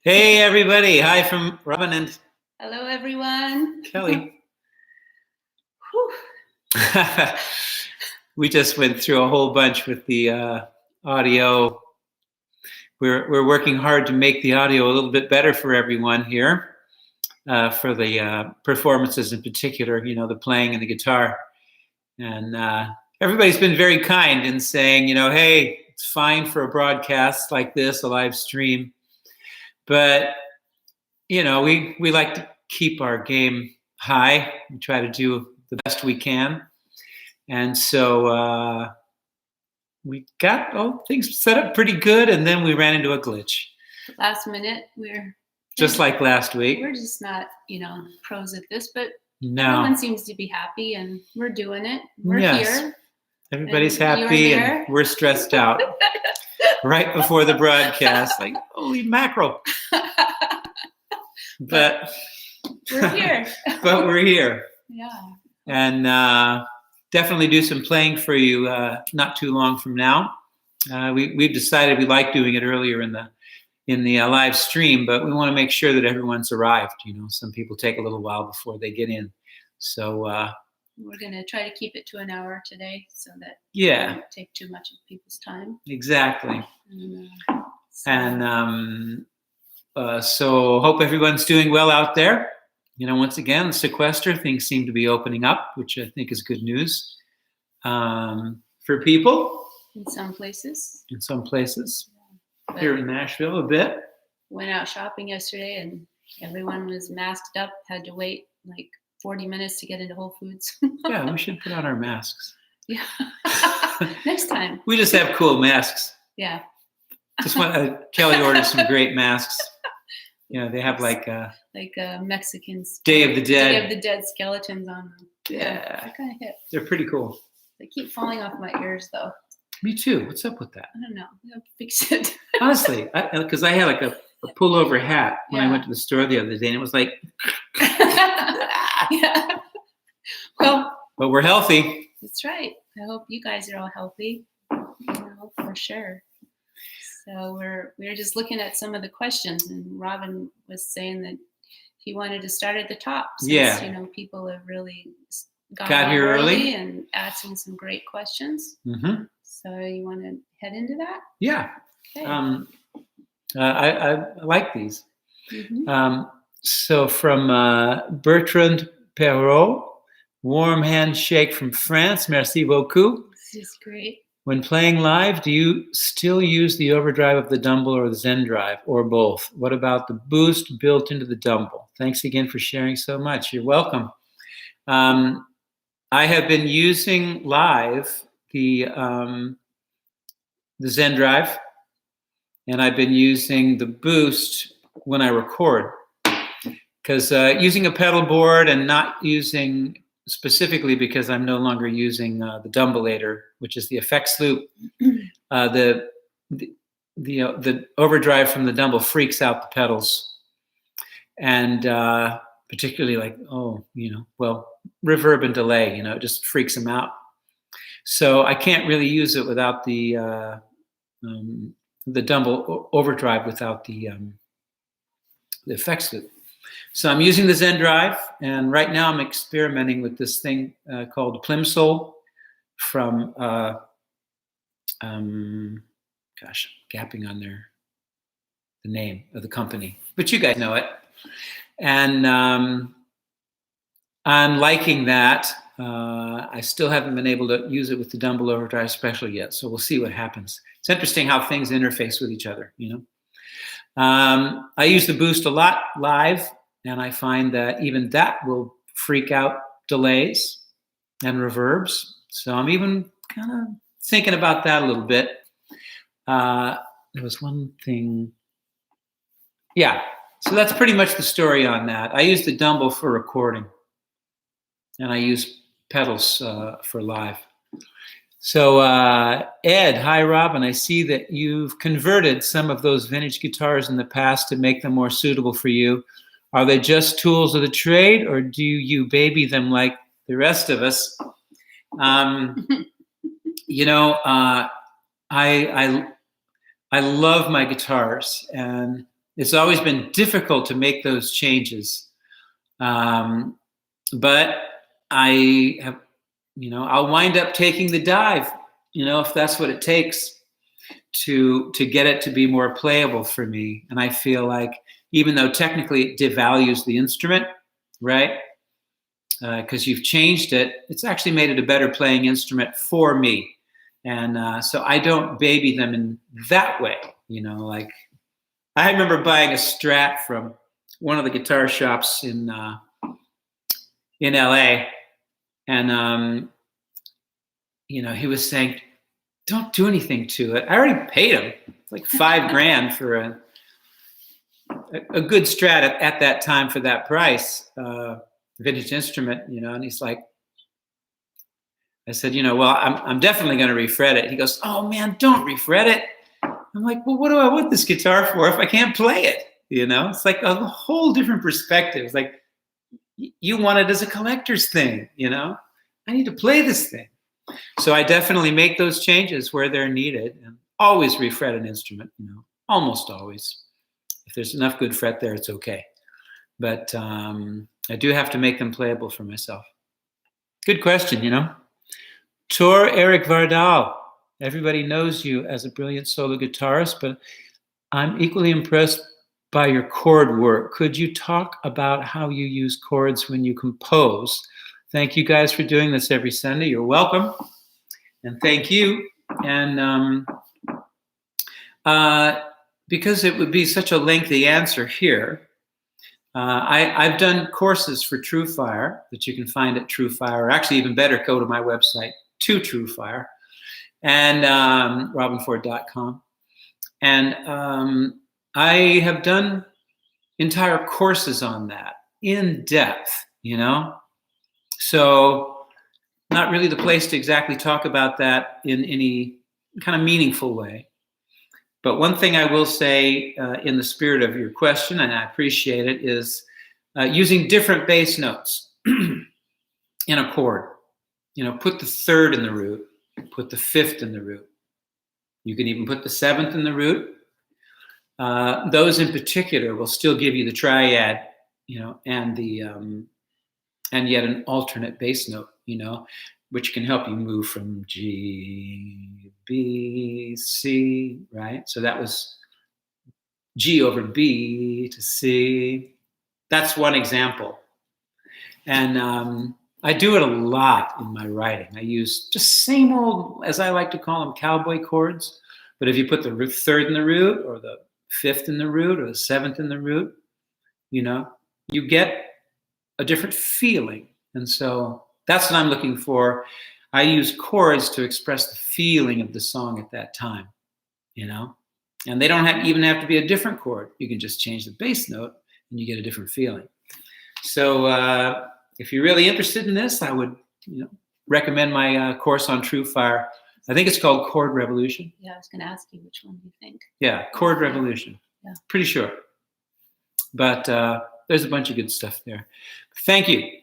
Hey, everybody. Hi from Robben and Hello, everyone. Kelly. We just went through a whole bunch with the audio. We're working hard to make the audio a little bit better for everyone here, for the performances in particular, the playing and the guitar. And everybody's been very kind in saying, hey, it's fine for a broadcast like this, a live stream. But, we like to keep our game high and try to do the best we can. And so we got things set up pretty good, and then we ran into a glitch. Last minute, we're just like last week. We're just not, pros at this, but no. Everyone seems to be happy, and we're doing it. We're here. Everybody's happy, and we're stressed out. Right before the broadcast, like, holy mackerel. But we're here. But we're here. Yeah. And definitely do some playing for you not too long from now. We've decided we like doing it earlier in the live stream, but we want to make sure that everyone's arrived. Some people take a little while before they get in. So we're going to try to keep it to an hour today so that it won't take too much of people's time. Exactly. So hope everyone's doing well out there. Once again, the sequester, things seem to be opening up, which I think is good news for people. In some places. Yeah. Here in Nashville a bit. Went out shopping yesterday, and everyone was masked up, had to wait like 40 minutes to get into Whole Foods. Yeah, we should put on our masks. Yeah. Next time. We just have cool masks. Yeah. Just Kelly ordered some great masks. They have like Mexicans. Day of the Dead. Day of the Dead skeletons on them. Yeah. That kind of hit. They're pretty cool. They keep falling off my ears, though. Me too. What's up with that? I don't know. We have to fix it. Honestly, because I had like a pullover hat when I went to the store the other day, and it was like. Yeah. Well. But we're healthy. That's right. I hope you guys are all healthy. For sure. So we're just looking at some of the questions, and Robben was saying that he wanted to start at the top since people have really got here early and asking some great questions. Mm-hmm. So you want to head into that? Yeah. Okay. I like these. Mm-hmm. So from Bertrand Perrault, warm handshake from France. Merci beaucoup. This is great. When playing live, do you still use the overdrive of the Dumble or the Zen drive, or both? What about the boost built into the Dumble? Thanks again for sharing so much. You're welcome. I have been using live the Zen drive, and I've been using the boost when I record. Because using a pedal board and not using specifically because I'm no longer using the Dumbulator, which is the effects loop. The overdrive from the Dumble freaks out the pedals, and particularly reverb and delay. It just freaks them out. So I can't really use it without the Dumble overdrive without the effects loop. So I'm using the Zen drive, and right now I'm experimenting with this thing called Plimsoll from, gapping on the name of the company, but you guys know it. And I'm liking that. I still haven't been able to use it with the Dumble Overdrive Special yet, so we'll see what happens. It's interesting how things interface with each other, I use the boost a lot live, and I find that even that will freak out delays and reverbs. So I'm even kind of thinking about that a little bit. There was one thing. Yeah, so that's pretty much the story on that. I use the Dumble for recording, and I use pedals for live. So Ed, hi Robben, I see that you've converted some of those vintage guitars in the past to make them more suitable for you. Are they just tools of the trade, or do you baby them like the rest of us? I I love my guitars, and it's always been difficult to make those changes. But I have, I'll wind up taking the dive, if that's what it takes to get it to be more playable for me. And I feel like even though technically it devalues the instrument, right? Because you've changed it, it's actually made it a better playing instrument for me. And so I don't baby them in that way, like I remember buying a Strat from one of the guitar shops in LA. And, he was saying, don't do anything to it. I already paid him like $5,000 for a good Strat at that time for that price, vintage instrument, and he's like, I said, well, I'm definitely going to refret it. He goes, oh man, don't refret it. I'm like, well, what do I want this guitar for if I can't play it? It's like a whole different perspective. It's like, you want it as a collector's thing, I need to play this thing. So I definitely make those changes where they're needed, and always refret an instrument, almost always. If there's enough good fret there, it's okay. But I do have to make them playable for myself. Good question, Tor Eric Vardal. Everybody knows you as a brilliant solo guitarist, but I'm equally impressed by your chord work. Could you talk about how you use chords when you compose? Thank you guys for doing this every Sunday. You're welcome. And thank you. And because it would be such a lengthy answer here, I've done courses for TrueFire that you can find at TrueFire, or actually even better, go to my website, to TrueFire, and robbenford.com. And I have done entire courses on that, in depth, So not really the place to exactly talk about that in any kind of meaningful way. But one thing I will say in the spirit of your question, and I appreciate it, is using different bass notes in a chord. Put the third in the root, put the fifth in the root. You can even put the seventh in the root. Those in particular will still give you the triad, and the and yet an alternate bass note, which can help you move from G, B, C, right? So that was G over B to C. That's one example. And I do it a lot in my writing. I use just same old, as I like to call them, cowboy chords. But if you put the third in the root, or the fifth in the root, or the seventh in the root, you get a different feeling. And so that's what I'm looking for. I use chords to express the feeling of the song at that time, and they don't even have to be a different chord. You can just change the bass note and you get a different feeling. So if you're really interested in this, I would recommend my course on TrueFire. I think it's called Chord Revolution. Yeah, I was going to ask you which one you think. Yeah, Chord Revolution. Yeah. Pretty sure. But there's a bunch of good stuff there. Thank you.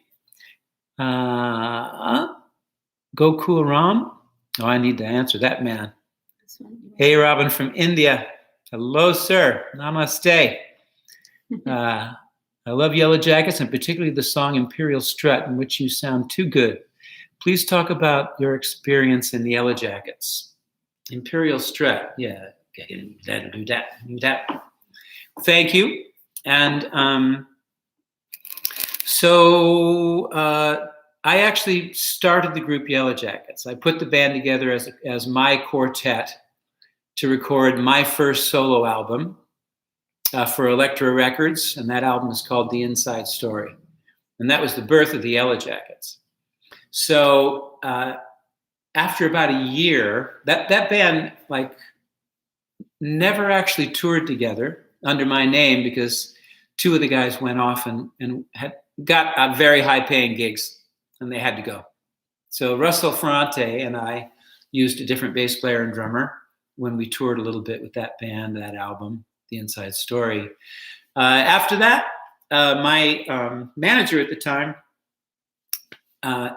Go Cool Ram. Oh, I need to answer that man. Hey, Robben from India. Hello, sir. Namaste. I love Yellowjackets, and particularly the song Imperial Strut, in which you sound too good. Please talk about your experience in the Yellowjackets. Imperial Strut. Yeah, do that. Thank you. And so I actually started the group Yellowjackets. I put the band together as my quartet to record my first solo album for Elektra Records, and that album is called The Inside Story. And that was the birth of the Yellowjackets. So after about a year, that band never actually toured together under my name, because two of the guys went off and had got very high-paying gigs, and they had to go. So Russell Ferrante and I used a different bass player and drummer when we toured a little bit with that band, that album, The Inside Story. After that, my manager at the time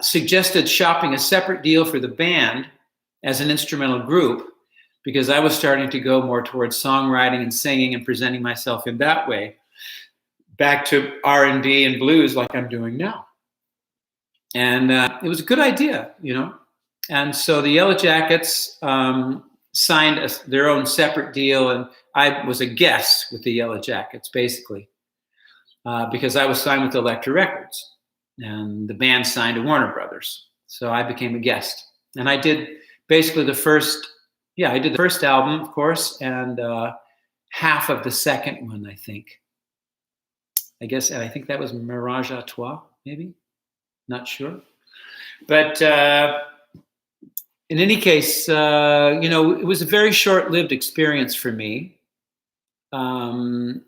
suggested shopping a separate deal for the band as an instrumental group, because I was starting to go more towards songwriting and singing and presenting myself in that way, back to R&B and blues like I'm doing now. And it was a good idea, And so the Yellowjackets signed their own separate deal, and I was a guest with the Yellowjackets, basically, because I was signed with Elektra Records, and the band signed to Warner Brothers. So I became a guest, and I did basically the first album, of course, and half of the second one, I think. I think that was Mirage à Toi, maybe. Not sure. But in any case, it was a very short-lived experience for me,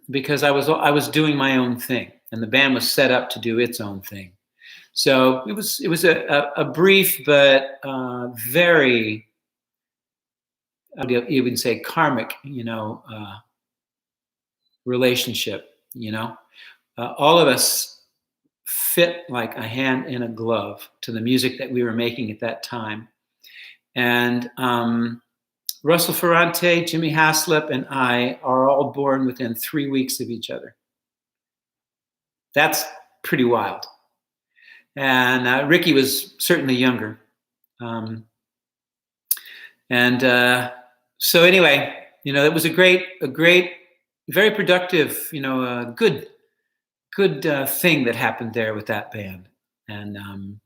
because I was doing my own thing, and the band was set up to do its own thing. So it was a brief but very, I would even say, karmic, relationship. All of us fit like a hand in a glove to the music that we were making at that time. And Russell Ferrante, Jimmy Haslip, and I are all born within 3 weeks of each other. That's pretty wild. And Ricky was certainly younger. So anyway, it was a great, very productive, good thing that happened there with that band. And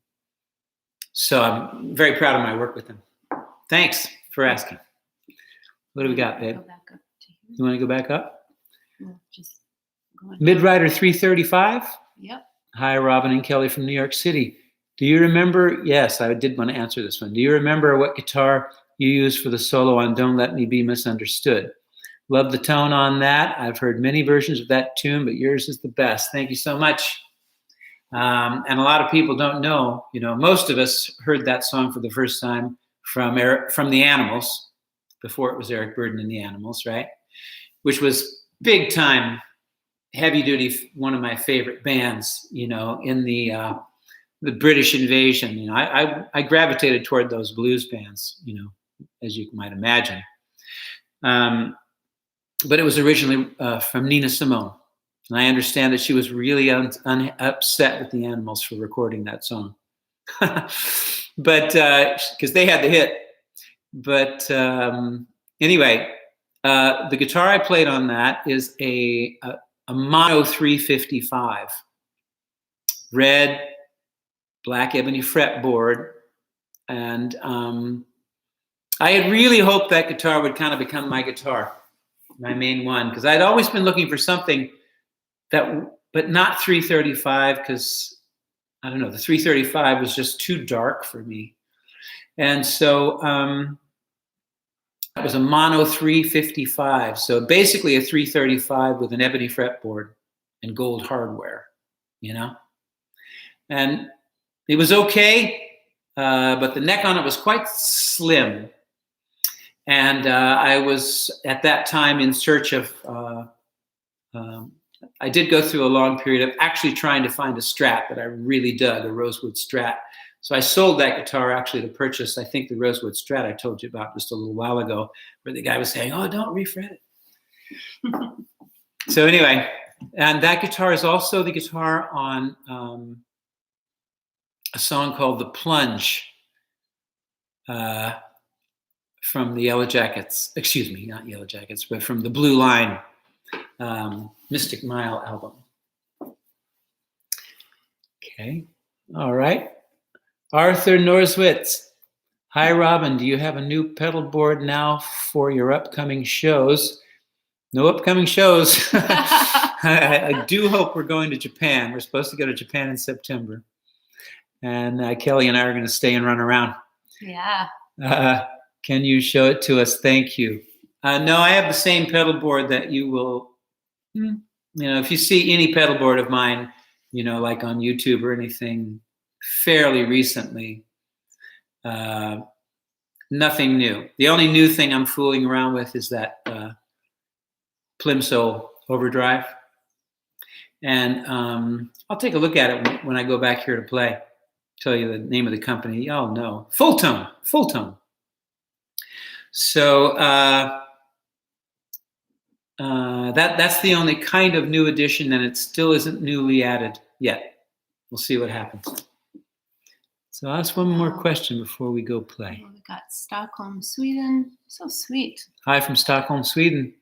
so I'm very proud of my work with them. Thanks for asking. What do we got, babe? You want to go back up? No, just going Midrider 335? Yep. Hi, Robben and Kelly from New York City. Do you remember? Yes, I did want to answer this one. Do you remember what guitar you used for the solo on Don't Let Me Be Misunderstood? Love the tone on that. I've heard many versions of that tune, but yours is the best. Thank you so much. And a lot of people don't know, most of us heard that song for the first time from the Animals, before it was Eric Burdon and the Animals, right? Which was big time, heavy duty, one of my favorite bands, in the British invasion. I gravitated toward those blues bands, as you might imagine. But it was originally from Nina Simone. And I understand that she was really upset with the Animals for recording that song. But because they had the hit. But anyway, the guitar I played on that is a Mono 355. Red, black ebony fretboard. And I had really hoped that guitar would kind of become my guitar, my main one, because I'd always been looking for something but not 335, because I don't know, the 335 was just too dark for me. And so it was a Mono 355. So basically a 335 with an ebony fretboard and gold hardware, And it was okay, but the neck on it was quite slim. And I was at that time in search of, I did go through a long period of actually trying to find a Strat that I really dug, a Rosewood Strat. So I sold that guitar actually to purchase, I think, the Rosewood Strat I told you about just a little while ago, where the guy was saying, "Oh, don't refret it." So anyway, and that guitar is also the guitar on a song called The Plunge, from the Yellowjackets, excuse me, not Yellowjackets, but from the Blue Line Mystic Mile album. Okay, all right. Arthur Norswitz. Hi, Robben. Do you have a new pedal board now for your upcoming shows? No upcoming shows. I do hope we're going to Japan. We're supposed to go to Japan in September. And Kelly and I are going to stay and run around. Yeah. Can you show it to us? Thank you. No, I have the same pedal board that you will, if you see any pedal board of mine, like on YouTube or anything fairly recently, nothing new. The only new thing I'm fooling around with is that Plimsoll overdrive. And I'll take a look at it when I go back here to play. Tell you the name of the company. Oh, no. Full Tone. So that's the only kind of new addition, and it still isn't newly added yet. We'll see what happens. So I'll ask one more question before we go play. We got Stockholm, Sweden. So sweet. Hi from Stockholm, Sweden.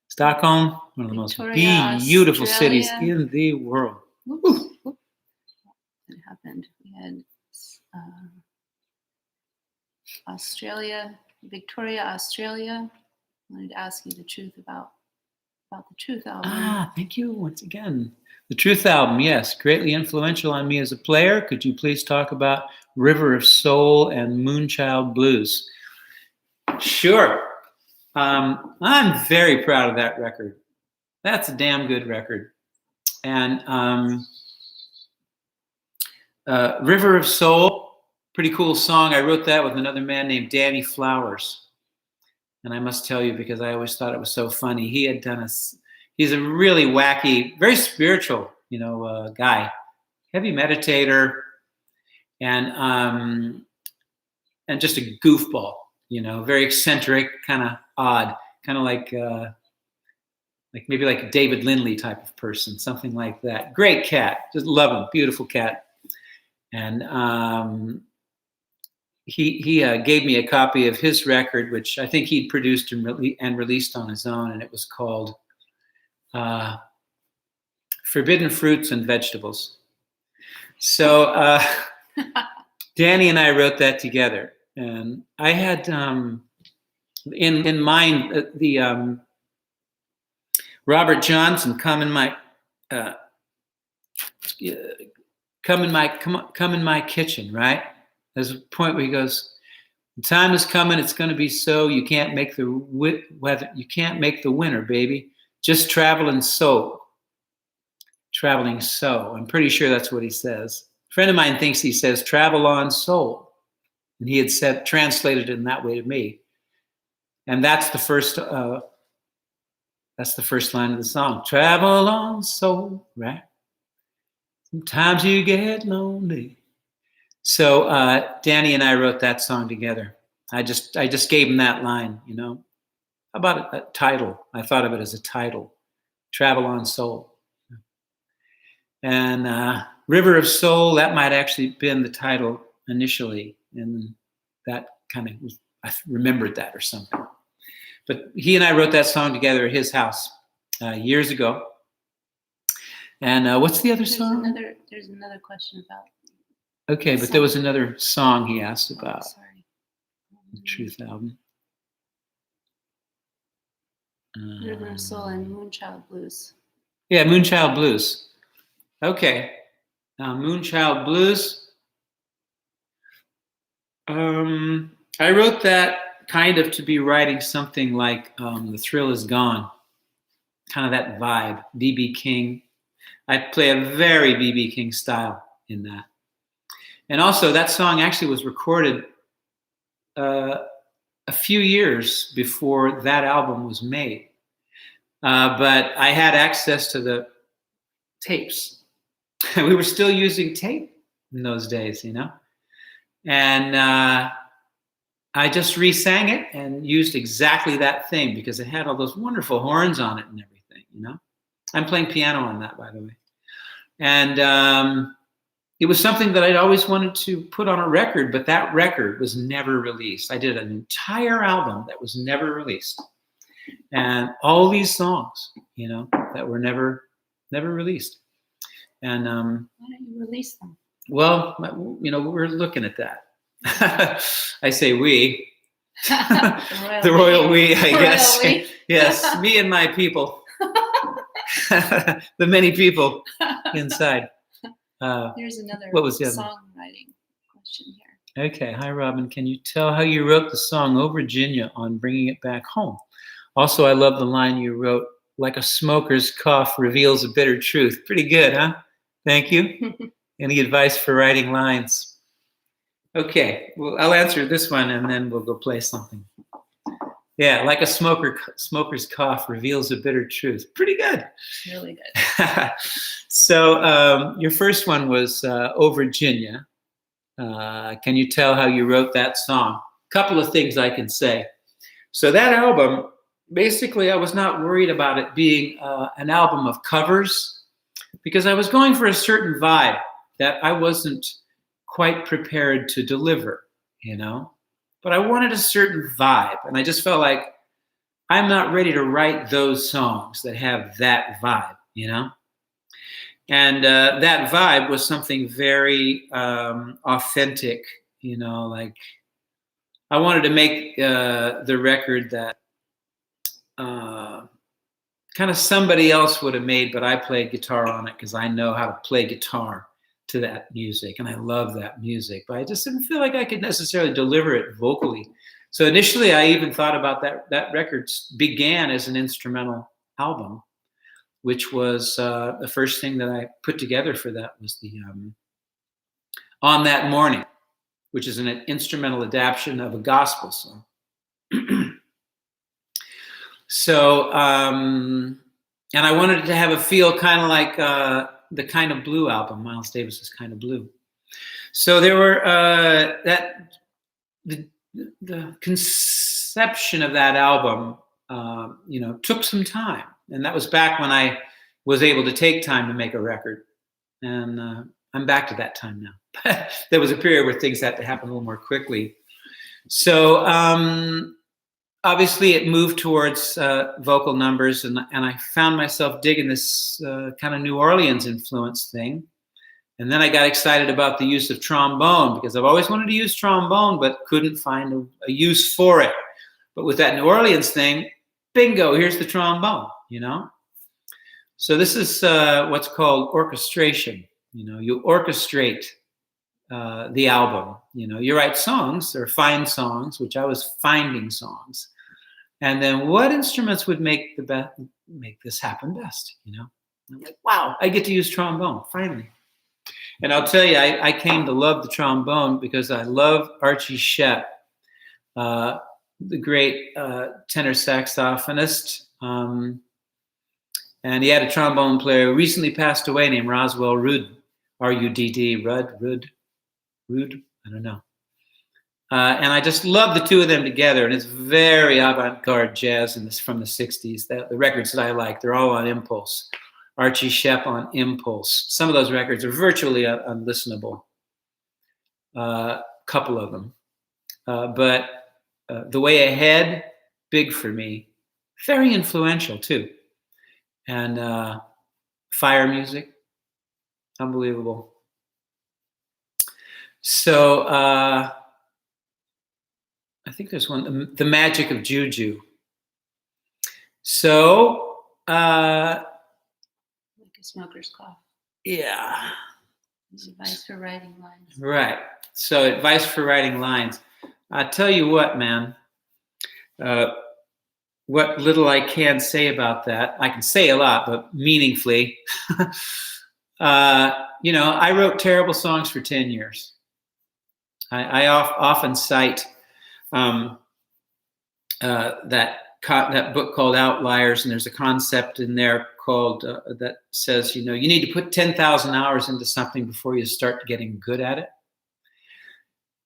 Stockholm, one of the Victoria, most beautiful Australia. cities in the world. Whoops. What happened? We had Australia, Victoria, Australia. I wanted to ask you the truth about the Truth album. Thank you once again. The Truth album, yes, greatly influential on me as a player. Could you please talk about River of Soul and Moonchild Blues? Sure. I'm very proud of that record. That's a damn good record. And River of Soul, pretty cool song. I wrote that with another man named Danny Flowers. And I must tell you, because I always thought it was so funny, he had done he's a really wacky, very spiritual, guy, heavy meditator, and just a goofball, very eccentric, kind of odd, kind of like maybe like a David Lindley type of person, something like that. Great cat, just love him, beautiful cat. And he gave me a copy of his record, which I think he'd produced and released on his own, and it was called Forbidden Fruits and Vegetables. So Danny and I wrote that together, and I had in mind the Robert Johnson come in my kitchen, right? There's a point where he goes, "The time is coming. It's going to be so. You can't make the weather. You can't make the winter, baby. Just traveling so. Traveling so." I'm pretty sure that's what he says. A friend of mine thinks he says "travel on soul," and he had translated it in that way to me. And that's the first. That's the first line of the song. Travel on soul, right? Sometimes you get lonely. So Danny and I wrote that song together. I just gave him that line, How about a title? I thought of it as a title, Travel on Soul. And River of Soul, that might actually have been the title initially. And that kind of, I remembered that or something. But he and I wrote that song together at his house years ago. And what's the other song? There's another question about. Okay, but there was another song he asked about. Sorry. The Truth album. River of Soul and Moonchild Blues. Yeah, Moonchild Blues. Okay. Moonchild Blues. I wrote that kind of to be writing something like The Thrill Is Gone. Kind of that vibe. B.B. King. I play a very B.B. King style in that. And also, that song actually was recorded a few years before that album was made. But I had access to the tapes. We were still using tape in those days, And I just re-sang it and used exactly that thing because it had all those wonderful horns on it and everything, I'm playing piano on that, by the way. And it was something that I'd always wanted to put on a record, but that record was never released. I did an entire album that was never released. And all these songs, that were never released. And why don't you release them? Well, we're looking at that. I say we. The royal we, I guess. We. Yes, me and my people. The many people inside. Here's another what was the other songwriting question here. Okay. Hi, Robben. Can you tell how you wrote the song "Oh Virginia" on Bringing It Back Home? Also, I love the line you wrote, "Like a smoker's cough reveals a bitter truth." Pretty good, huh? Thank you. Any advice for writing lines? Okay. Well, I'll answer this one, and then we'll go play something. Yeah, like a smoker's cough reveals a bitter truth. Pretty good. Really good. So your first one was "Oh Virginia." Can you tell how you wrote that song? A couple of things I can say. So that album, basically, I was not worried about it being an album of covers because I was going for a certain vibe that I wasn't quite prepared to deliver, But I wanted a certain vibe, and I just felt like I'm not ready to write those songs that have that vibe, And that vibe was something very authentic, like I wanted to make the record that kind of somebody else would have made, but I played guitar on it because I know how to play guitar to that music, and I love that music, but I just didn't feel like I could necessarily deliver it vocally. So initially, I even thought about that record began as an instrumental album, which was the first thing that I put together for that was the On That Morning, which is an instrumental adaptation of a gospel song. So, and I wanted it to have a feel kind of like the Kind of Blue album, Miles Davis's Kind of Blue. So there were the conception of that album, took some time, and that was back when I was able to take time to make a record, and I'm back to that time now. There was a period where things had to happen a little more quickly. So obviously it moved towards vocal numbers, and I found myself digging this kind of New Orleans influence thing. And then I got excited about the use of trombone because I've always wanted to use trombone, but couldn't find a use for it. But with that New Orleans thing, bingo, here's the trombone, So this is what's called orchestration. You orchestrate the album. You write songs or find songs, which I was finding songs. And then what instruments would make this happen best, I'm like, wow, I get to use trombone, finally. And I'll tell you, I came to love the trombone because I love Archie Shepp, the great tenor saxophonist. And he had a trombone player who recently passed away named Roswell Rudd, R-U-D-D, Rudd, I don't know. And I just love the two of them together, and it's very avant-garde jazz from the 60s. The records that I like, they're all on Impulse. Archie Shepp on Impulse. Some of those records are virtually unlistenable, couple of them. But The Way Ahead, big for me. Very influential, too. And Fire Music, unbelievable. So I think there's one, The Magic of Juju. So like a smoker's cough. Yeah. Advice for writing lines. Right. So advice for writing lines. I tell you what, man. What little I can say about that, I can say a lot, but meaningfully. I wrote terrible songs for 10 years. I often cite that book called Outliers, and there's a concept in there called that says, you need to put 10,000 hours into something before you start getting good at it.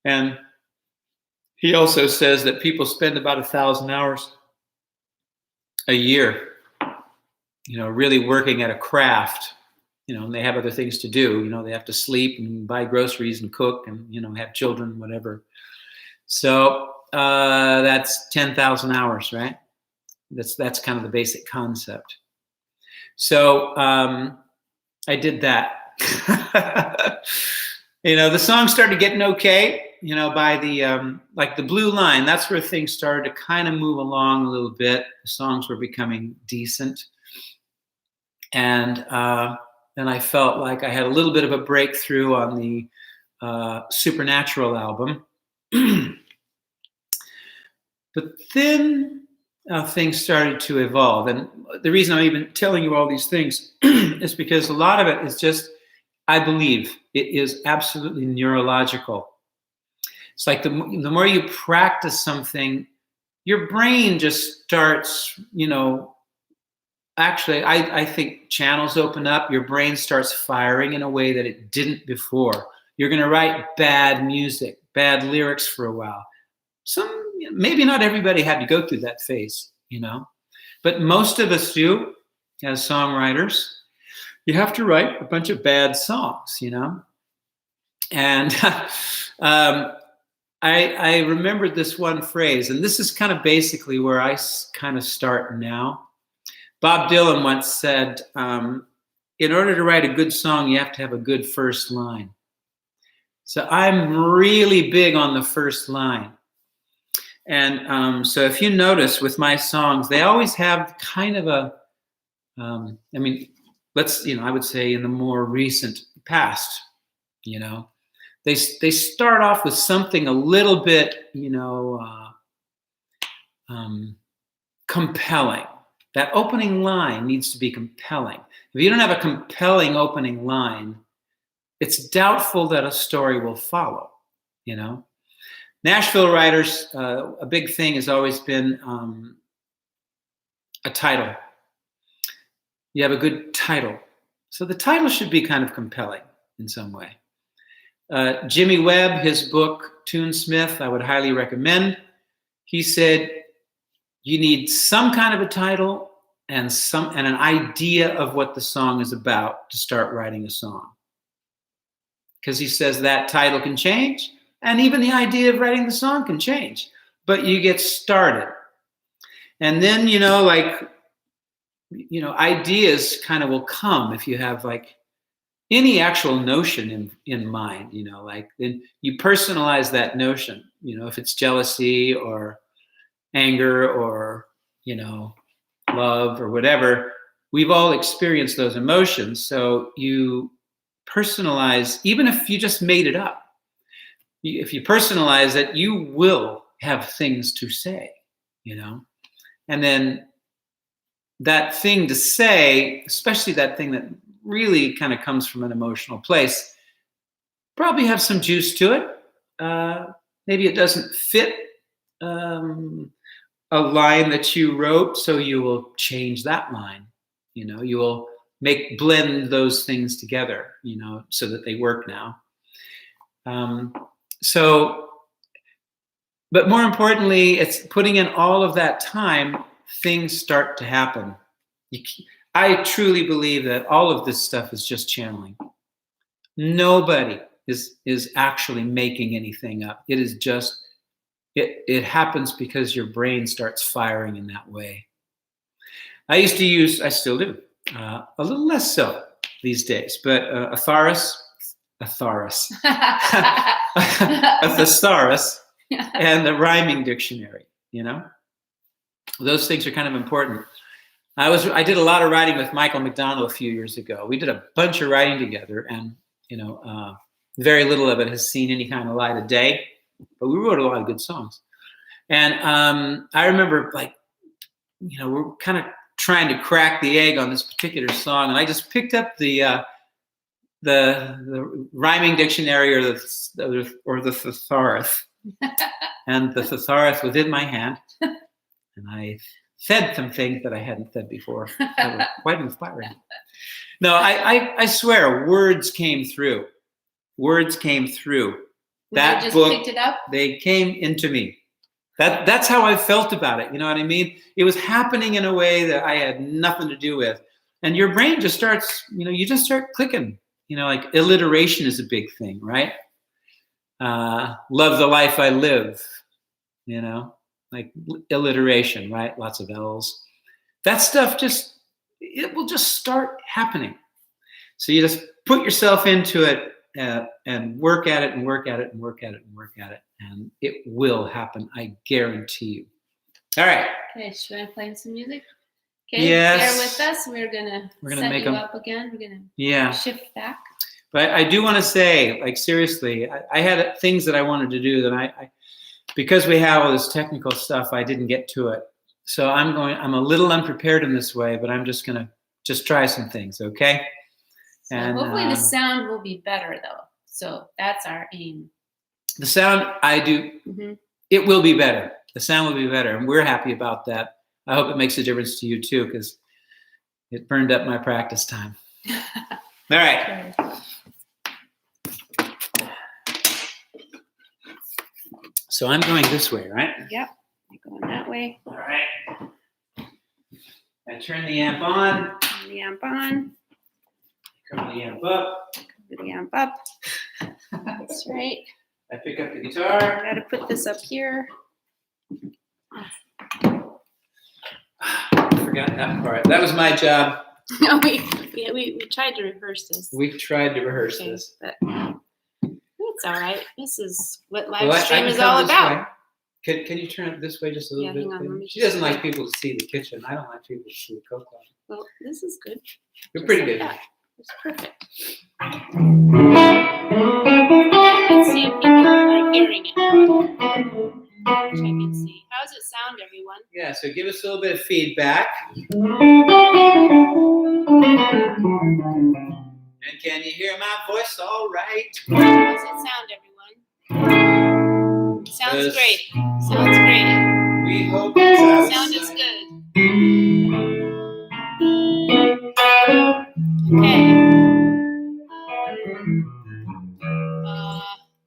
And he also says that people spend about 1,000 hours a year, really working at a craft, and they have other things to do. They have to sleep and buy groceries and cook and, have children, whatever. So that's 10,000 hours, right? That's kind of the basic concept. So I did that. The song started getting okay, by the like the Blue Line. That's where things started to kind of move along a little bit. The songs were becoming decent. And then I felt like I had a little bit of a breakthrough on the Supernatural album. But then things started to evolve. And the reason I'm even telling you all these things is because a lot of it is just, I believe, it is absolutely neurological. It's like the more you practice something, your brain just starts, actually, I think channels open up. Your brain starts firing in a way that it didn't before. You're going to write bad music, bad lyrics for a while. maybe not everybody had to go through that phase, but most of us do as songwriters. You have to write a bunch of bad songs, and I remembered this one phrase, and this is kind of basically where I kind of start now. Bob Dylan once said, in order to write a good song, you have to have a good first line. So I'm really big on the first line. And so if you notice with my songs, they always have kind of I would say in the more recent past, they start off with something a little bit, compelling. That opening line needs to be compelling. If you don't have a compelling opening line, it's doubtful that a story will follow, Nashville writers, a big thing has always been a title. You have a good title. So the title should be kind of compelling in some way. Jimmy Webb, his book, Tunesmith, I would highly recommend. He said, you need some kind of a title and an idea of what the song is about to start writing a song. Because he says that title can change, and even the idea of writing the song can change. But you get started. And then, ideas kind of will come if you have any actual notion in mind, then you personalize that notion, if it's jealousy or anger or, love or whatever, we've all experienced those emotions. So you personalize, even if you just made it up, if you personalize it, you will have things to say, and then that thing to say, especially that thing that really kind of comes from an emotional place, probably have some juice to it. Maybe it doesn't fit a line that you wrote, so you will change that line. You will blend those things together, so that they work now. But more importantly, it's putting in all of that time, things start to happen. I truly believe that all of this stuff is just channeling. Nobody is actually making anything up. It is just, it happens because your brain starts firing in that way. I still do, a little less so these days, but a thesaurus, and the rhyming dictionary, those things are kind of important. I did a lot of writing with Michael McDonald a few years ago. We did a bunch of writing together, and very little of it has seen any kind of light of day, but we wrote a lot of good songs. And I remember, we're kind of trying to crack the egg on this particular song, and I just picked up the rhyming dictionary or the thesaurus, and the thesaurus was in my hand, and I said some things that I hadn't said before that were quite inspiring. No, I swear, words came through. Words came through. That just book, picked it up? they came into me. That's how I felt about it. You know what I mean? It was happening in a way that I had nothing to do with. And your brain just starts, you just start clicking. Alliteration is a big thing, right? Love the life I live, alliteration, right? Lots of L's. That stuff it will just start happening. So you just put yourself into it and work at it and work at it and work at it and work at it. And it will happen. I guarantee you. All right. Okay, should I play some music? Okay, yes. Bear with us. We're gonna set you up again. We're gonna shift back. But I do want to say, seriously, I had things that I wanted to do that I because we have all this technical stuff, I didn't get to it. So I'm a little unprepared in this way, but I'm just going to try some things, okay? So hopefully the sound will be better, though. So that's our aim. The sound, it will be better. The sound will be better, and we're happy about that. I hope it makes a difference to you, too, because it burned up my practice time. All right. So I'm going this way, right? Yep. You're going that way. All right. I turn the amp on. Turn the amp on. Cover the amp up. Cover the amp up. That's right. I pick up the guitar. Got to put this up here. I forgot that part. That was my job. No, we tried to rehearse this. We tried to rehearse Okay, this. but it's all right. This is what live Well, I stream can is come all this about. way. Can you turn it this way just a little Yeah, bit? hang on, let me She just- doesn't like people to see the kitchen. I don't like people to see the cook oven. Well, this is good. You're Just pretty like good. that. It's perfect. Let's see if people are hearing it. Check and see. How does it sound, everyone? Yeah, so give us a little bit of feedback. And can you hear my voice all right? How does it sound, everyone? Sounds great. Sounds great. We hope it's Sound is outside. good. Okay.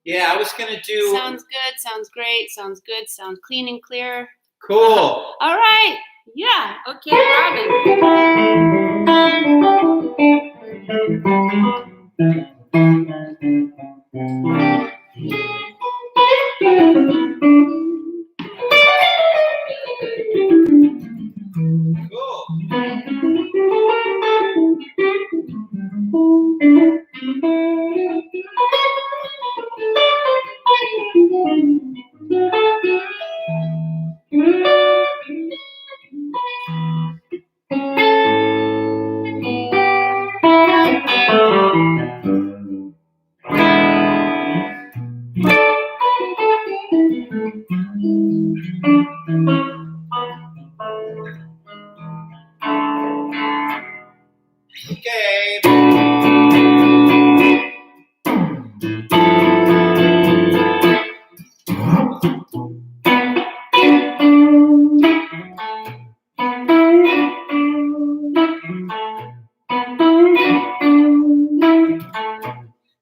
Yeah, I was going to do... Sounds good. Sounds great. Sounds good. Sounds clean and clear. Cool. All right. Yeah. Okay, Robben. Cool. Okay.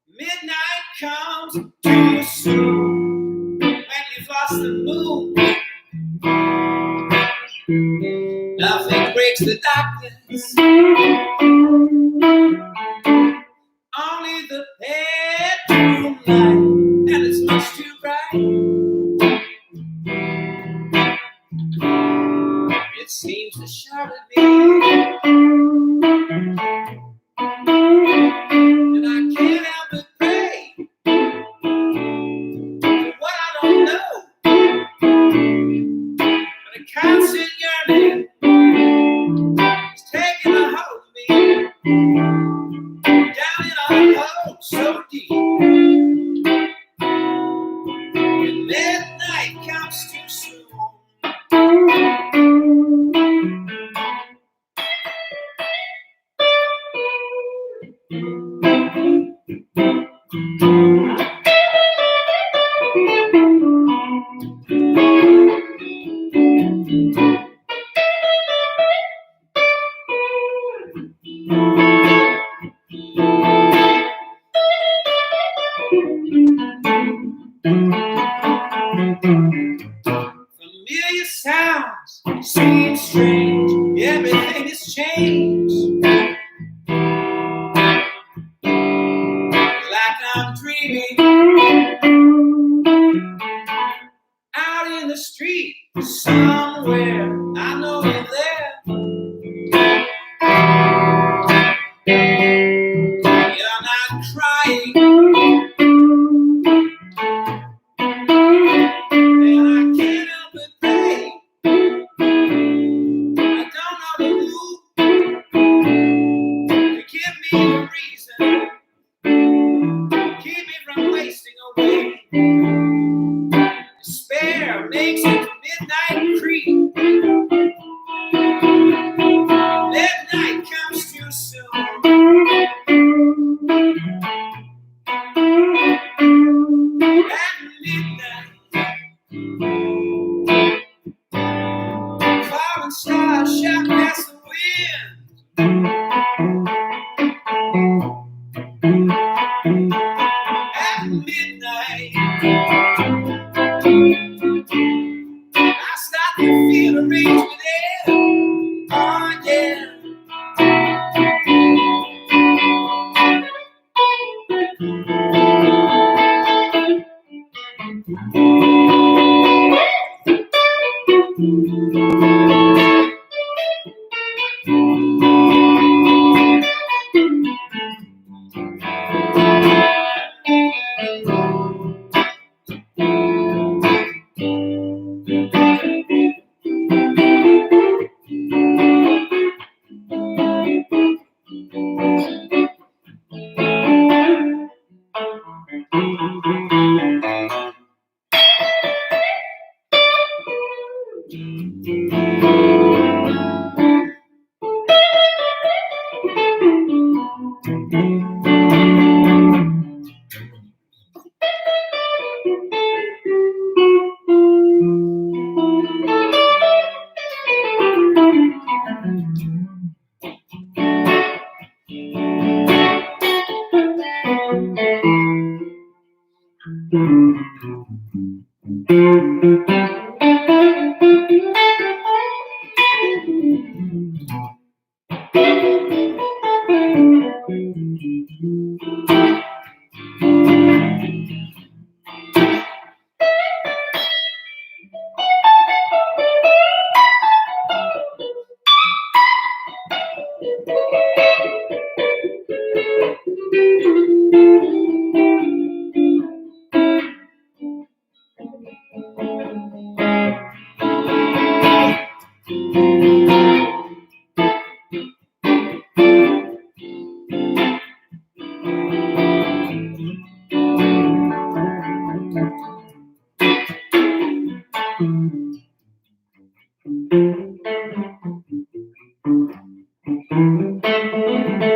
Midnight comes too soon when you've lost the moon. Nothing breaks the darkness, only the bedroom light, and it's much too bright. It seems to shout at me, and I can't help but pray for what I don't know. But a constant yearning is taking a hold of me, down in a hole so deep. When midnight comes too soon.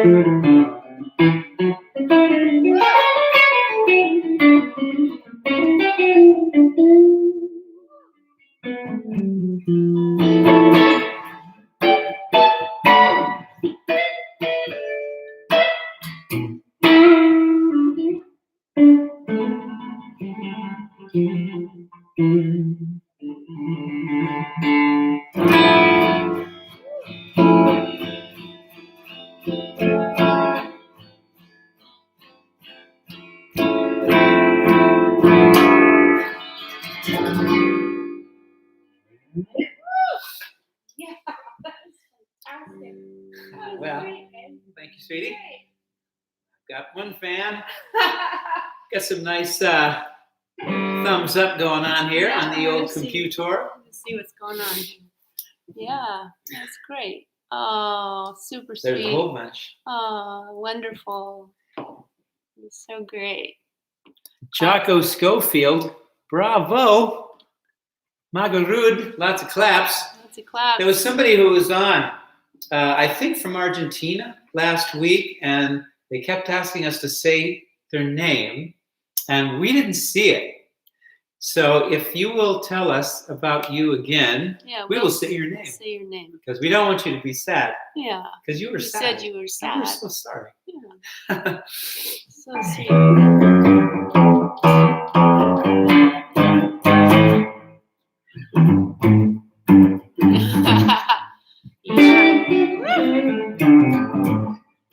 Yeah, that was fantastic. That was Well, great. thank you, sweetie. Great. Got one fan. Got some nice thumbs up going on here on the old computer. Let's see what's going on here. Yeah, that's great. Oh, super sweet. There's a whole bunch. Oh, wonderful. It's so great. Jocko Schofield, bravo. Magarud, lots of claps. Lots of claps. There was somebody who was on, I think from Argentina last week, and they kept asking us to say their name, and we didn't see it. So if you will tell us about you again, we will say your name. Say your name. Because we don't want you to be sad. Yeah. Because you were sad. You said you were sad. We're so sorry. Yeah. So sweet.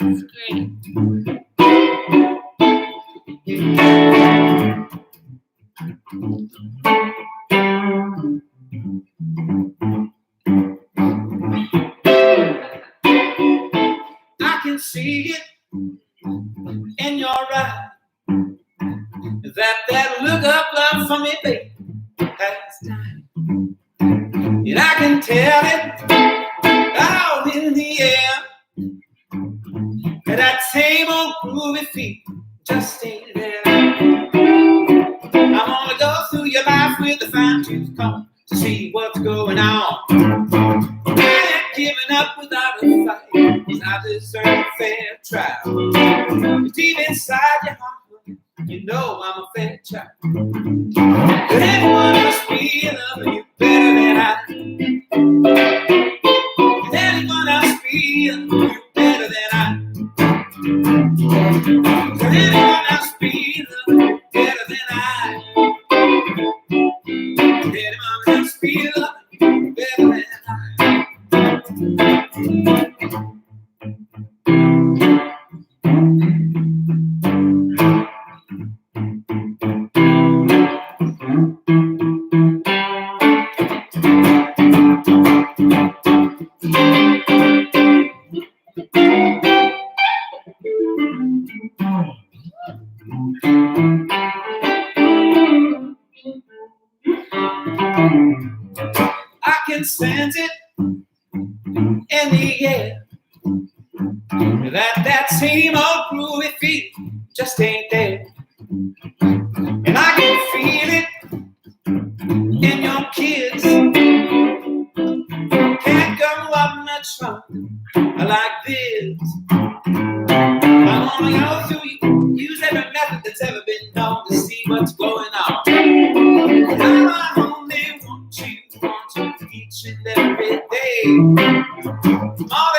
It's great. I can see it in your eyes. That look of love for me, baby, has time. And I can tell it out in the air. And that same old groovy feet just ain't there. I'm gonna go through your life with a fine-tooth comb to see what's going on. I ain't giving up without a fight, 'cause I deserve a fair trial. It's deep inside your heart, you know I'm a fair child. But anyone else be loving you better than I do. But anyone else be loving you better than I do. But anyone else be loving you better than I do. But anyone else be loving you better than I do. I can sense it in the air. That same old groovy feet just ain't there. And I can feel it in your kiss. Can't go up much longer like this. I'm gonna go through you, use every method that's ever been known to see what's going on. I only want you each and every day. More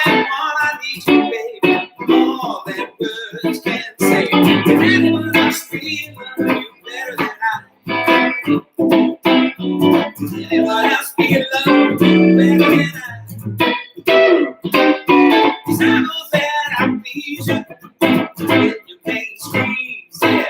than one, I need you, baby. More than words can say. If anyone else feels you better than I do. Does anyone else feel love you better than I do? 'Cause I know that I please you when you make screams, yeah.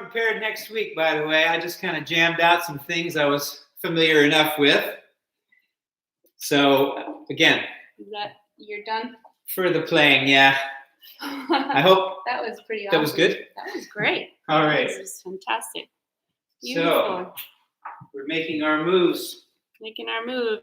prepared next week, by the way. I just kind of jammed out some things I was familiar enough with. So, again. Is that, you're done? For the playing, yeah. I hope that was pretty awesome. That was good? That was great. All right. This was fantastic. So, we're making our moves. Making our move.